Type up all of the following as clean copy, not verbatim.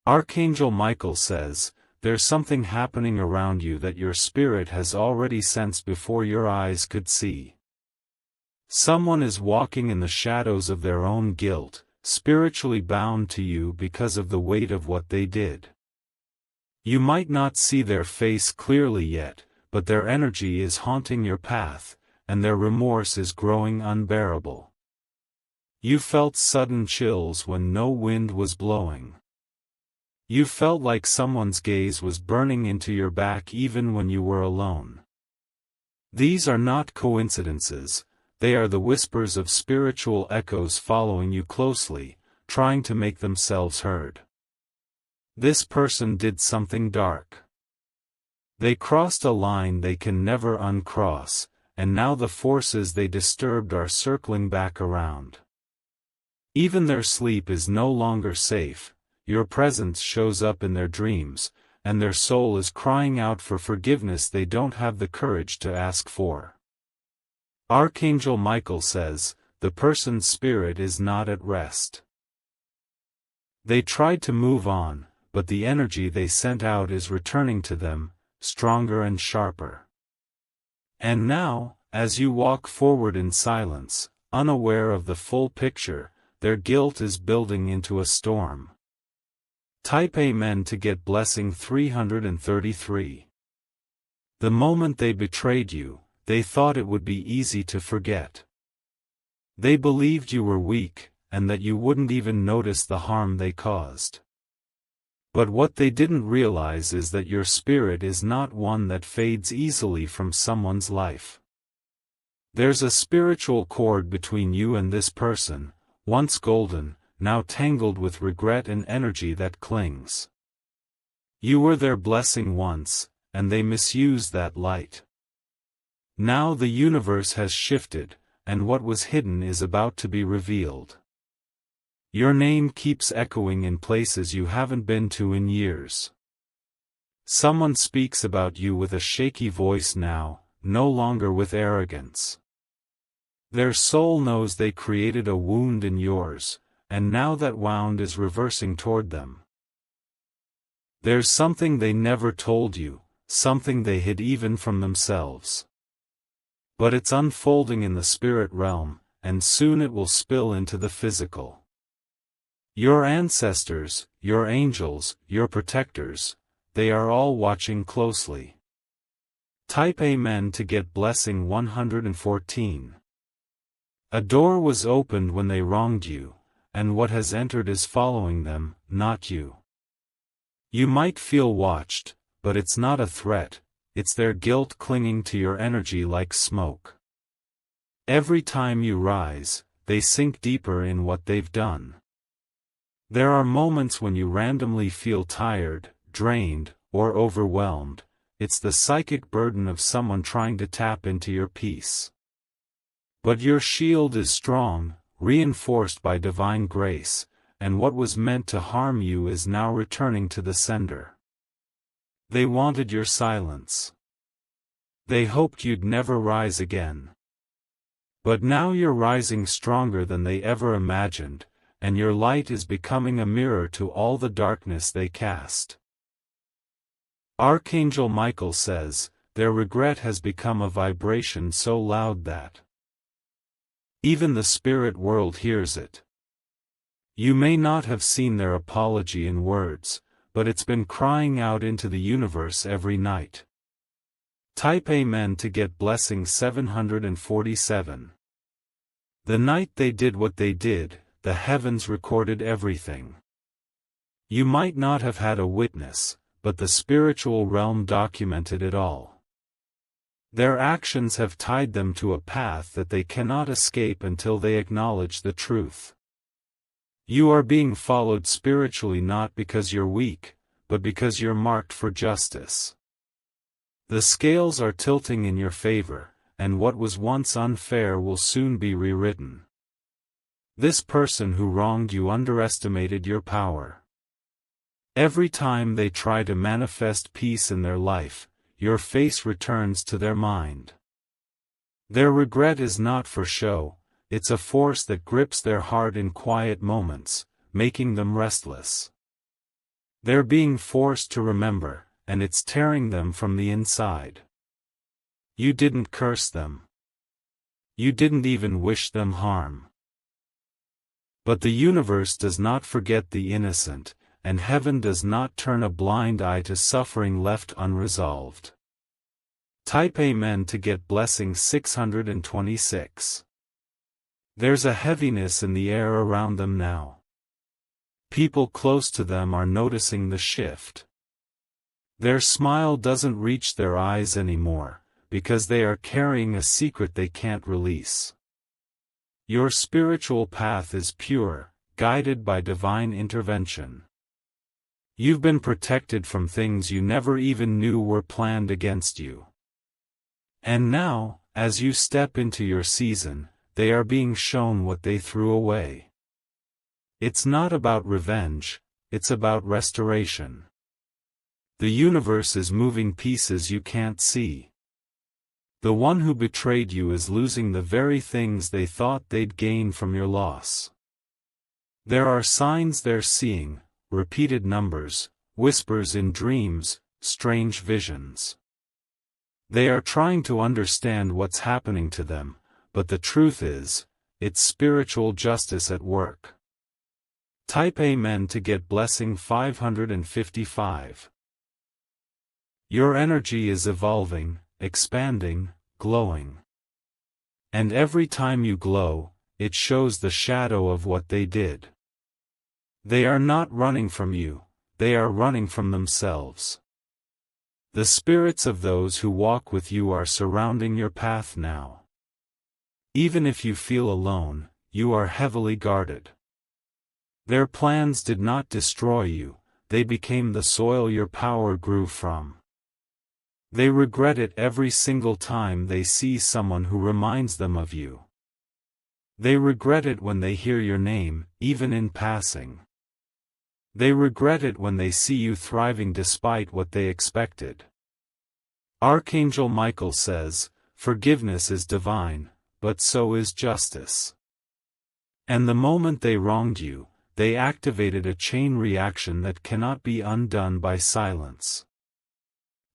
Archangel Michael says, there's something happening around you that your spirit has already sensed before your eyes could see. Someone is walking in the shadows of their own guilt, spiritually bound to you because of the weight of what they did. You might not see their face clearly yet, but their energy is haunting your path, and their remorse is growing unbearable. You felt sudden chills when no wind was blowing. You felt like someone's gaze was burning into your back even when you were alone. These are not coincidences, they are the whispers of spiritual echoes following you closely, trying to make themselves heard. This person did something dark. They crossed a line they can never uncross, and now the forces they disturbed are circling back around. Even their sleep is no longer safe, your presence shows up in their dreams, and their soul is crying out for forgiveness they don't have the courage to ask for. Archangel Michael says, the person's spirit is not at rest. They tried to move on, but the energy they sent out is returning to them, stronger and sharper. And now, as you walk forward in silence, unaware of the full picture, their guilt is building into a storm. Type Amen to get blessing 333. The moment they betrayed you, they thought it would be easy to forget. They believed you were weak, and that you wouldn't even notice the harm they caused. But what they didn't realize is that your spirit is not one that fades easily from someone's life. There's a spiritual cord between you and this person, once golden, now tangled with regret and energy that clings. You were their blessing once, and they misused that light. Now the universe has shifted, and what was hidden is about to be revealed. Your name keeps echoing in places you haven't been to in years. Someone speaks about you with a shaky voice now, no longer with arrogance. Their soul knows they created a wound in yours, and now that wound is reversing toward them. There's something they never told you, something they hid even from themselves. But it's unfolding in the spirit realm, and soon it will spill into the physical. Your ancestors, your angels, your protectors, they are all watching closely. Type Amen to get blessing 114. A door was opened when they wronged you, and what has entered is following them, not you. You might feel watched, but it's not a threat, it's their guilt clinging to your energy like smoke. Every time you rise, they sink deeper in what they've done. There are moments when you randomly feel tired, drained, or overwhelmed. It's the psychic burden of someone trying to tap into your peace. But your shield is strong, reinforced by divine grace, and what was meant to harm you is now returning to the sender. They wanted your silence. They hoped you'd never rise again. But now you're rising stronger than they ever imagined, and your light is becoming a mirror to all the darkness they cast. Archangel Michael says, their regret has become a vibration so loud that even the spirit world hears it. You may not have seen their apology in words, but it's been crying out into the universe every night. Type Amen to get blessing 747. The night they did what they did, the heavens recorded everything. You might not have had a witness, but the spiritual realm documented it all. Their actions have tied them to a path that they cannot escape until they acknowledge the truth. You are being followed spiritually not because you're weak, but because you're marked for justice. The scales are tilting in your favor, and what was once unfair will soon be rewritten. This person who wronged you underestimated your power. Every time they try to manifest peace in their life, your face returns to their mind. Their regret is not for show, it's a force that grips their heart in quiet moments, making them restless. They're being forced to remember, and it's tearing them from the inside. You didn't curse them. You didn't even wish them harm. But the universe does not forget the innocent, and heaven does not turn a blind eye to suffering left unresolved. Type Amen to get blessing 626. There's a heaviness in the air around them now. People close to them are noticing the shift. Their smile doesn't reach their eyes anymore, because they are carrying a secret they can't release. Your spiritual path is pure, guided by divine intervention. You've been protected from things you never even knew were planned against you. And now, as you step into your season, they are being shown what they threw away. It's not about revenge, it's about restoration. The universe is moving pieces you can't see. The one who betrayed you is losing the very things they thought they'd gain from your loss. There are signs they're seeing, repeated numbers, whispers in dreams, strange visions. They are trying to understand what's happening to them, but the truth is, it's spiritual justice at work. Type Amen to get blessing 555. Your energy is evolving, expanding, glowing. And every time you glow, it shows the shadow of what they did. They are not running from you, they are running from themselves. The spirits of those who walk with you are surrounding your path now. Even if you feel alone, you are heavily guarded. Their plans did not destroy you, they became the soil your power grew from. They regret it every single time they see someone who reminds them of you. They regret it when they hear your name, even in passing. They regret it when they see you thriving despite what they expected. Archangel Michael says, "Forgiveness is divine, but so is justice." And the moment they wronged you, they activated a chain reaction that cannot be undone by silence.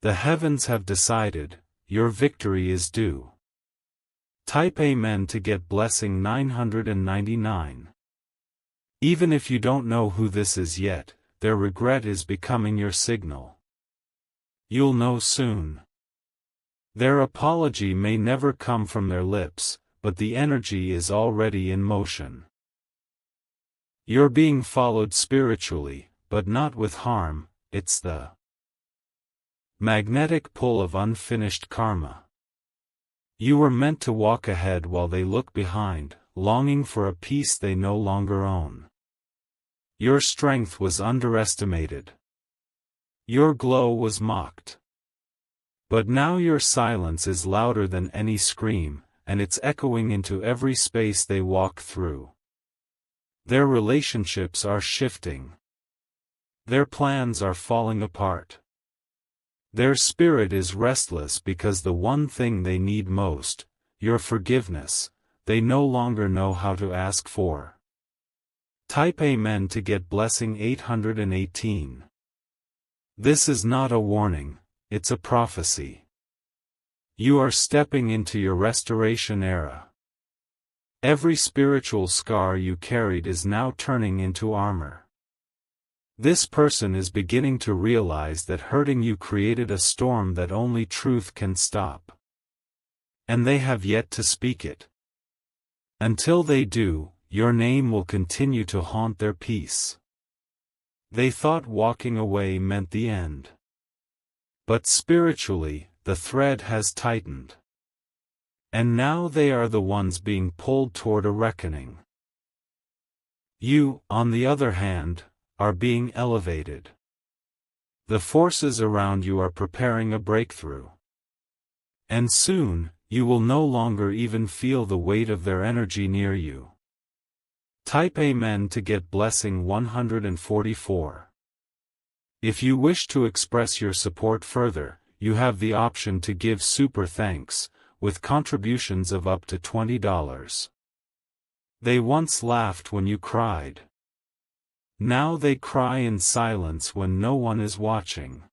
The heavens have decided, your victory is due. Type Amen to get blessing 999. Even if you don't know who this is yet, their regret is becoming your signal. You'll know soon. Their apology may never come from their lips, but the energy is already in motion. You're being followed spiritually, but not with harm. It's the magnetic pull of unfinished karma. You were meant to walk ahead while they look behind, longing for a piece they no longer own. Your strength was underestimated. Your glow was mocked. But now your silence is louder than any scream, and it's echoing into every space they walk through. Their relationships are shifting. Their plans are falling apart. Their spirit is restless because the one thing they need most, your forgiveness, they no longer know how to ask for. Type Amen to get blessing 818. This is not a warning, it's a prophecy. You are stepping into your restoration era. Every spiritual scar you carried is now turning into armor. This person is beginning to realize that hurting you created a storm that only truth can stop. And they have yet to speak it. Until they do, your name will continue to haunt their peace. They thought walking away meant the end. But spiritually, the thread has tightened. And now they are the ones being pulled toward a reckoning. You, on the other hand, are being elevated. The forces around you are preparing a breakthrough. And soon, you will no longer even feel the weight of their energy near you. Type Amen to get blessing 144. If you wish to express your support further, you have the option to give super thanks, with contributions of up to $20. They once laughed when you cried. Now they cry in silence when no one is watching.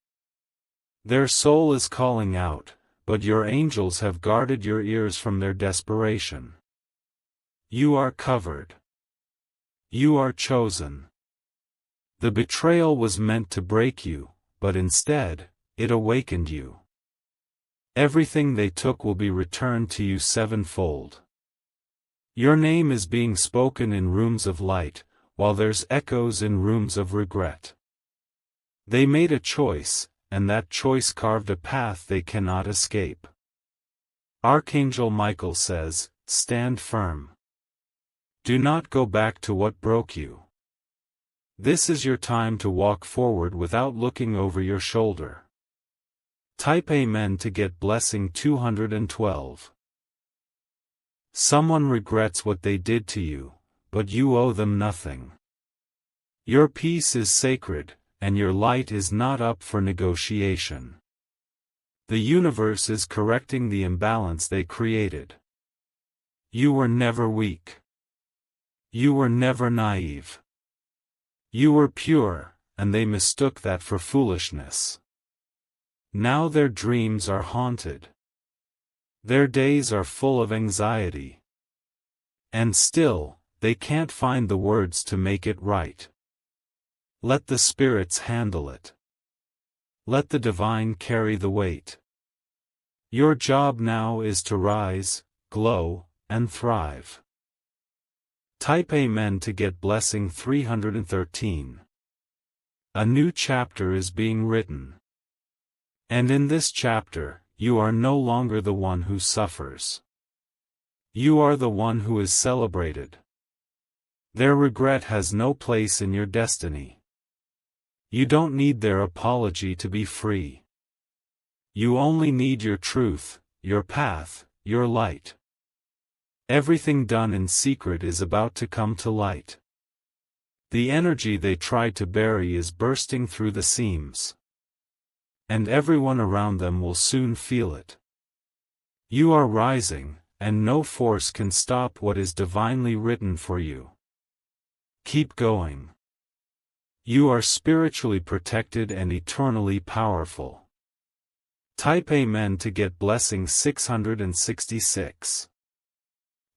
Their soul is calling out, but your angels have guarded your ears from their desperation. You are covered. You are chosen. The betrayal was meant to break you, but instead, it awakened you. Everything they took will be returned to you sevenfold. Your name is being spoken in rooms of light, while there's echoes in rooms of regret. They made a choice, and that choice carved a path they cannot escape. Archangel Michael says, stand firm. Do not go back to what broke you. This is your time to walk forward without looking over your shoulder. Type Amen to get blessing 212. Someone regrets what they did to you, but you owe them nothing. Your peace is sacred, and your light is not up for negotiation. The universe is correcting the imbalance they created. You were never weak. You were never naive. You were pure, and they mistook that for foolishness. Now their dreams are haunted. Their days are full of anxiety. And still, they can't find the words to make it right. Let the spirits handle it. Let the divine carry the weight. Your job now is to rise, glow, and thrive. Type Amen to get blessing 313. A new chapter is being written. And in this chapter, you are no longer the one who suffers. You are the one who is celebrated. Their regret has no place in your destiny. You don't need their apology to be free. You only need your truth, your path, your light. Everything done in secret is about to come to light. The energy they tried to bury is bursting through the seams. And everyone around them will soon feel it. You are rising, and no force can stop what is divinely written for you. Keep going. You are spiritually protected and eternally powerful. Type Amen to get blessing 666.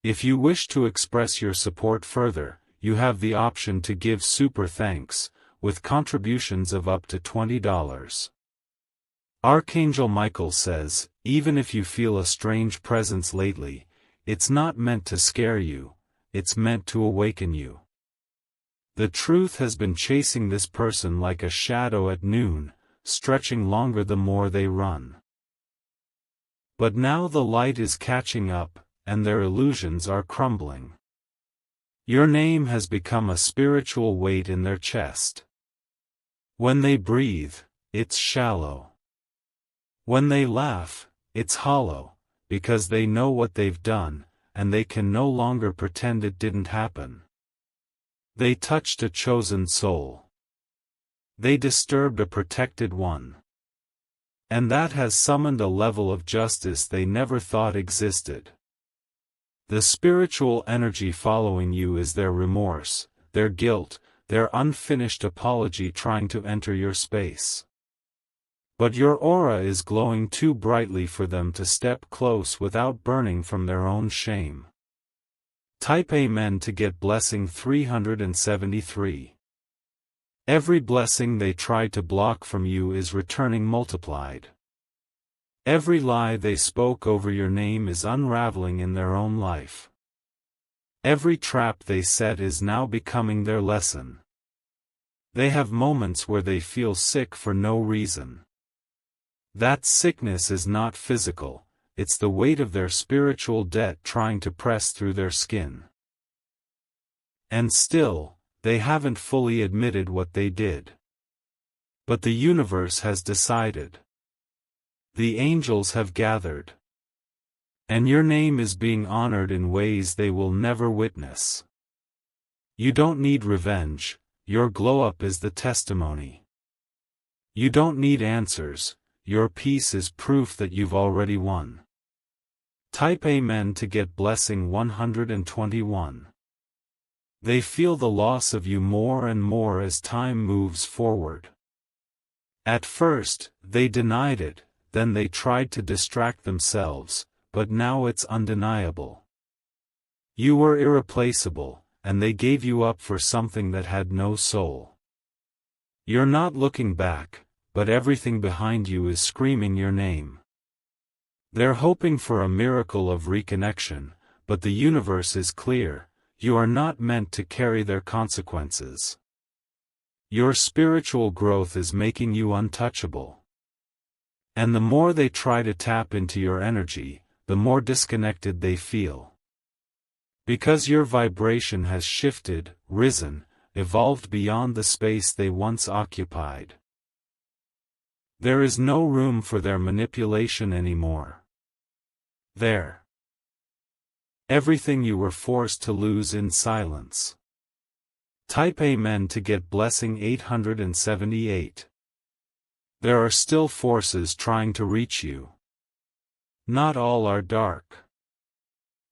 If you wish to express your support further, you have the option to give super thanks, with contributions of up to $20. Archangel Michael says, even if you feel a strange presence lately, it's not meant to scare you, it's meant to awaken you. The truth has been chasing this person like a shadow at noon, stretching longer the more they run. But now the light is catching up, and their illusions are crumbling. Your name has become a spiritual weight in their chest. When they breathe, it's shallow. When they laugh, it's hollow, because they know what they've done, and they can no longer pretend it didn't happen. They touched a chosen soul. They disturbed a protected one. And that has summoned a level of justice they never thought existed. The spiritual energy following you is their remorse, their guilt, their unfinished apology trying to enter your space. But your aura is glowing too brightly for them to step close without burning from their own shame. Type Amen to get blessing 373. Every blessing they tried to block from you is returning multiplied. Every lie they spoke over your name is unraveling in their own life. Every trap they set is now becoming their lesson. They have moments where they feel sick for no reason. That sickness is not physical, it's the weight of their spiritual debt trying to press through their skin. And still, they haven't fully admitted what they did. But the universe has decided. The angels have gathered. And your name is being honored in ways they will never witness. You don't need revenge, your glow-up is the testimony. You don't need answers, your peace is proof that you've already won. Type Amen to get blessing 121. They feel the loss of you more and more as time moves forward. At first, they denied it, then they tried to distract themselves, but now it's undeniable. You were irreplaceable, and they gave you up for something that had no soul. You're not looking back, but everything behind you is screaming your name. They're hoping for a miracle of reconnection, but the universe is clear, you are not meant to carry their consequences. Your spiritual growth is making you untouchable. And the more they try to tap into your energy, the more disconnected they feel. Because your vibration has shifted, risen, evolved beyond the space they once occupied. There is no room for their manipulation anymore. There. Everything you were forced to lose in silence. Type Amen to get blessing 878. There are still forces trying to reach you. Not all are dark.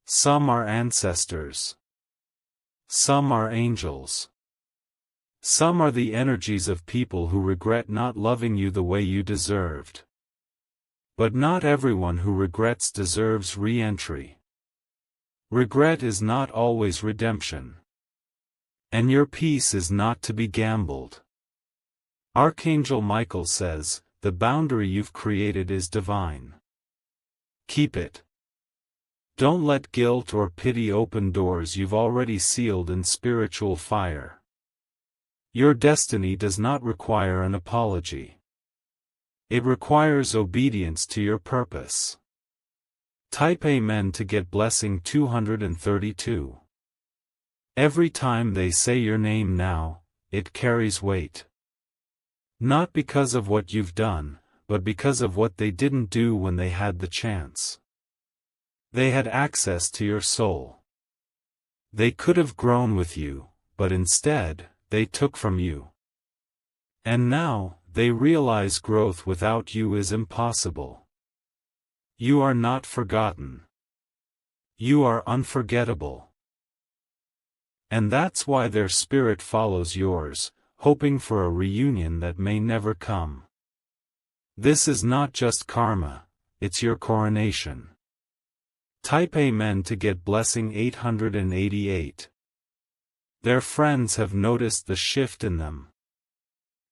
Some are ancestors. Some are angels. Some are the energies of people who regret not loving you the way you deserved. But not everyone who regrets deserves re-entry. Regret is not always redemption. And your peace is not to be gambled. Archangel Michael says, the boundary you've created is divine. Keep it. Don't let guilt or pity open doors you've already sealed in spiritual fire. Your destiny does not require an apology. It requires obedience to your purpose. Type Amen to get blessing 232. Every time they say your name now, it carries weight. Not because of what you've done, but because of what they didn't do when they had the chance. They had access to your soul. They could have grown with you, but instead, they took from you. And now, they realize growth without you is impossible. You are not forgotten. You are unforgettable. And that's why their spirit follows yours, hoping for a reunion that may never come. This is not just karma, it's your coronation. Type Amen to get blessing 888. Their friends have noticed the shift in them.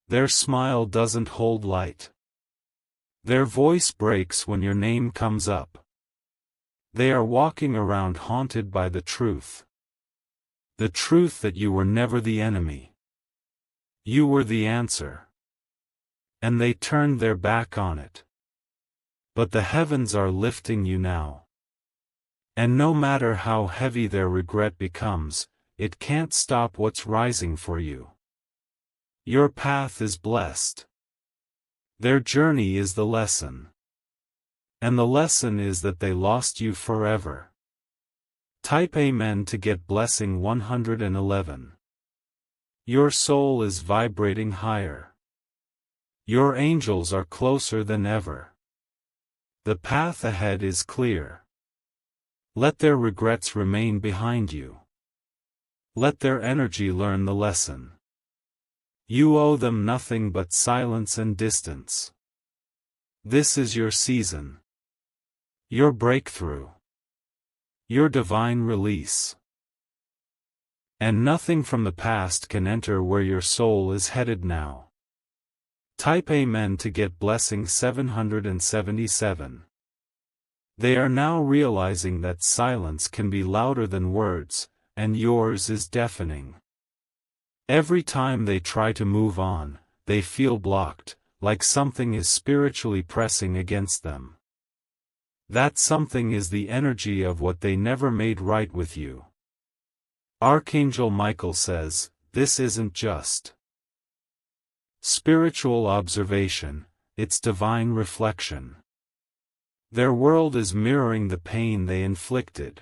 Their smile doesn't hold light. Their voice breaks when your name comes up. They are walking around haunted by the truth. The truth that you were never the enemy. You were the answer. And they turned their back on it. But the heavens are lifting you now. And no matter how heavy their regret becomes, it can't stop what's rising for you. Your path is blessed. Their journey is the lesson. And the lesson is that they lost you forever. Type Amen to get blessing 111. Your soul is vibrating higher. Your angels are closer than ever. The path ahead is clear. Let their regrets remain behind you. Let their energy learn the lesson. You owe them nothing but silence and distance. This is your season. Your breakthrough. Your divine release. And nothing from the past can enter where your soul is headed now. Type Amen to get blessing 777. They are now realizing that silence can be louder than words, and yours is deafening. Every time they try to move on, they feel blocked, like something is spiritually pressing against them. That something is the energy of what they never made right with you. Archangel Michael says, this isn't just spiritual observation, it's divine reflection. Their world is mirroring the pain they inflicted.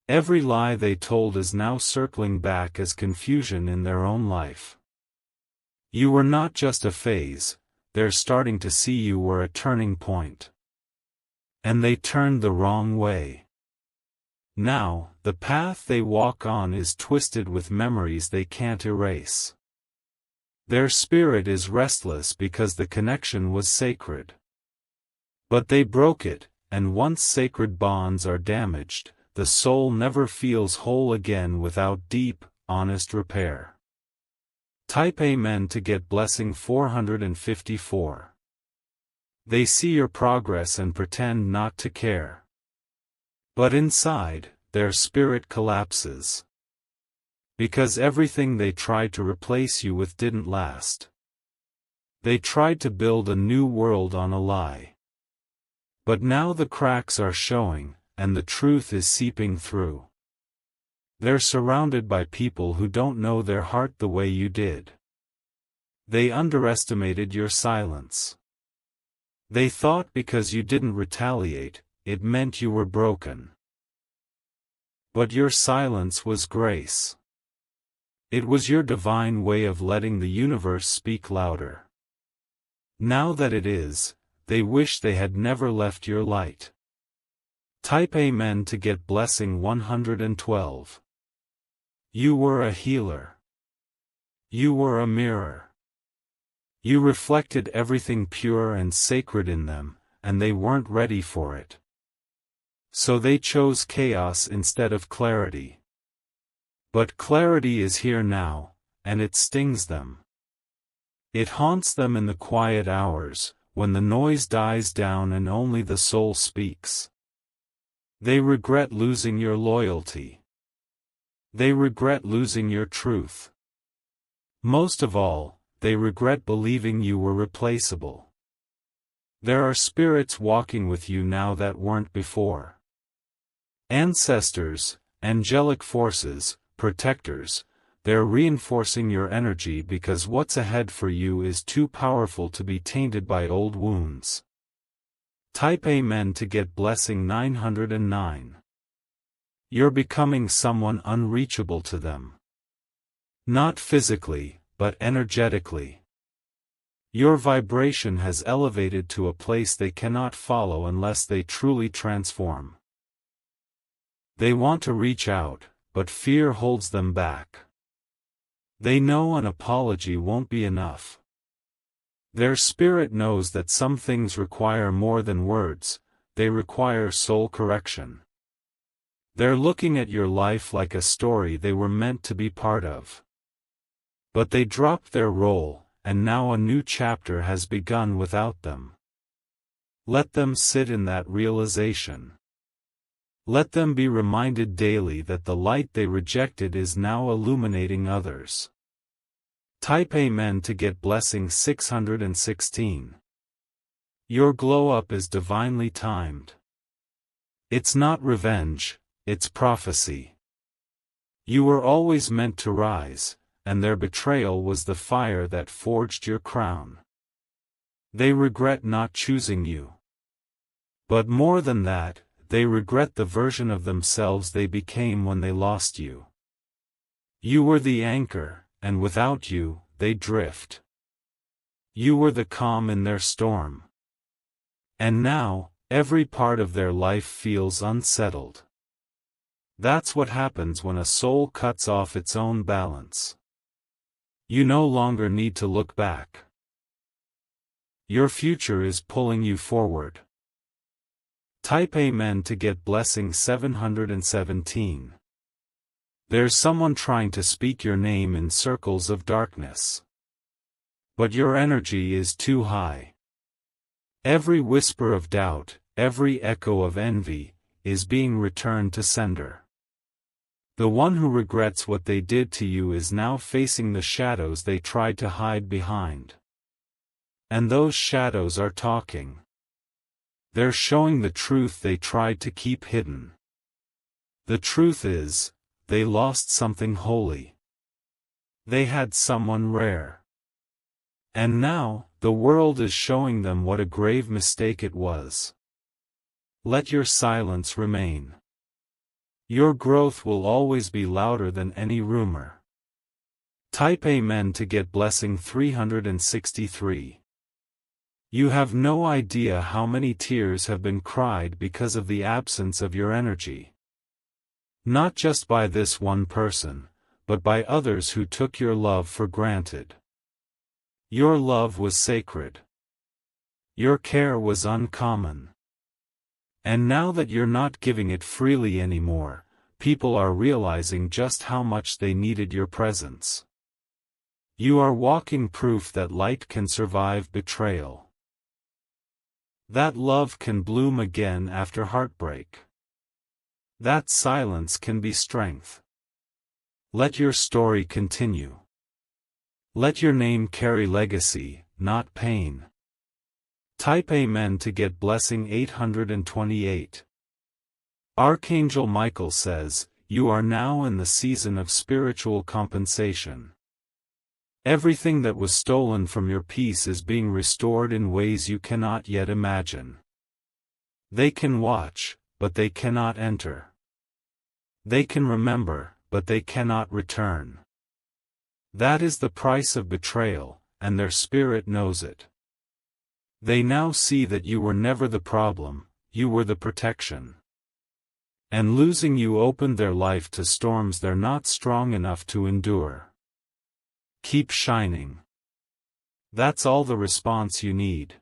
Every lie they told is now circling back as confusion in their own life. You were not just a phase, they're starting to see you were a turning point. And they turned the wrong way. Now, the path they walk on is twisted with memories they can't erase. Their spirit is restless because the connection was sacred. But they broke it, and once sacred bonds are damaged, the soul never feels whole again without deep, honest repair. Type Amen to get blessing 454. They see your progress and pretend not to care. But inside, their spirit collapses. Because everything they tried to replace you with didn't last. They tried to build a new world on a lie. But now the cracks are showing, and the truth is seeping through. They're surrounded by people who don't know their heart the way you did. They underestimated your silence. They thought because you didn't retaliate, it meant you were broken. But your silence was grace. It was your divine way of letting the universe speak louder. Now that it is, they wish they had never left your light. Type Amen to get blessing 112. You were a healer. You were a mirror. You reflected everything pure and sacred in them, and they weren't ready for it. So they chose chaos instead of clarity. But clarity is here now, and it stings them. It haunts them in the quiet hours, when the noise dies down and only the soul speaks. They regret losing your loyalty. They regret losing your truth. Most of all, they regret believing you were replaceable. There are spirits walking with you now that weren't before. Ancestors, angelic forces, protectors, they're reinforcing your energy because what's ahead for you is too powerful to be tainted by old wounds. Type Amen to get blessing 909. You're becoming someone unreachable to them. Not physically, but energetically. Your vibration has elevated to a place they cannot follow unless they truly transform. They want to reach out, but fear holds them back. They know an apology won't be enough. Their spirit knows that some things require more than words, they require soul correction. They're looking at your life like a story they were meant to be part of. But they dropped their role, and now a new chapter has begun without them. Let them sit in that realization. Let them be reminded daily that the light they rejected is now illuminating others. Type Amen to get blessing 616. Your glow-up is divinely timed. It's not revenge, it's prophecy. You were always meant to rise, and their betrayal was the fire that forged your crown. They regret not choosing you. But more than that, they regret the version of themselves they became when they lost you. You were the anchor, and without you, they drift. You were the calm in their storm. And now, every part of their life feels unsettled. That's what happens when a soul cuts off its own balance. You no longer need to look back. Your future is pulling you forward. Type Amen to get blessing 717. There's someone trying to speak your name in circles of darkness. But your energy is too high. Every whisper of doubt, every echo of envy, is being returned to sender. The one who regrets what they did to you is now facing the shadows they tried to hide behind. And those shadows are talking. They're showing the truth they tried to keep hidden. The truth is, they lost something holy. They had someone rare. And now, the world is showing them what a grave mistake it was. Let your silence remain. Your growth will always be louder than any rumor. Type Amen to get blessing 363. You have no idea how many tears have been cried because of the absence of your energy. Not just by this one person, but by others who took your love for granted. Your love was sacred. Your care was uncommon. And now that you're not giving it freely anymore, people are realizing just how much they needed your presence. You are walking proof that light can survive betrayal. That love can bloom again after heartbreak. That silence can be strength. Let your story continue. Let your name carry legacy, not pain. Type Amen to get blessing 828. Archangel Michael says, you are now in the season of spiritual compensation. Everything that was stolen from your peace is being restored in ways you cannot yet imagine. They can watch, but they cannot enter. They can remember, but they cannot return. That is the price of betrayal, and their spirit knows it. They now see that you were never the problem, you were the protection. And losing you opened their life to storms they're not strong enough to endure. Keep shining. That's all the response you need.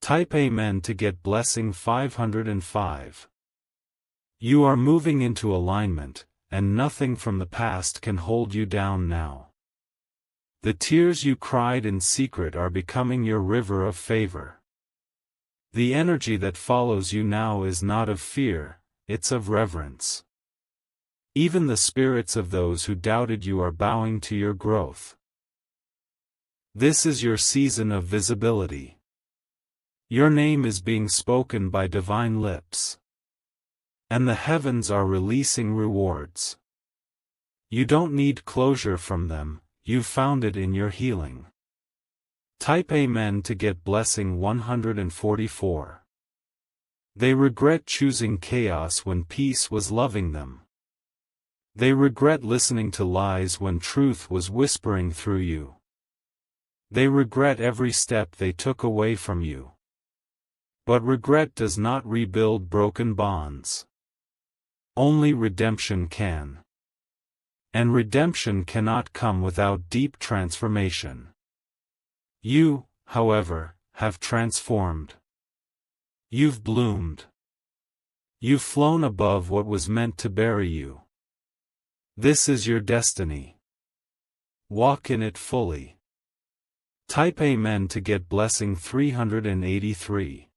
Type Amen to get blessing 505. You are moving into alignment, and nothing from the past can hold you down now. The tears you cried in secret are becoming your river of favor. The energy that follows you now is not of fear, it's of reverence. Even the spirits of those who doubted you are bowing to your growth. This is your season of visibility. Your name is being spoken by divine lips. And the heavens are releasing rewards. You don't need closure from them, you've found it in your healing. Type Amen to get blessing 144. They regret choosing chaos when peace was loving them. They regret listening to lies when truth was whispering through you. They regret every step they took away from you. But regret does not rebuild broken bonds. Only redemption can. And redemption cannot come without deep transformation. You, however, have transformed. You've bloomed. You've flown above what was meant to bury you. This is your destiny. Walk in it fully. Type Amen to get blessing 383.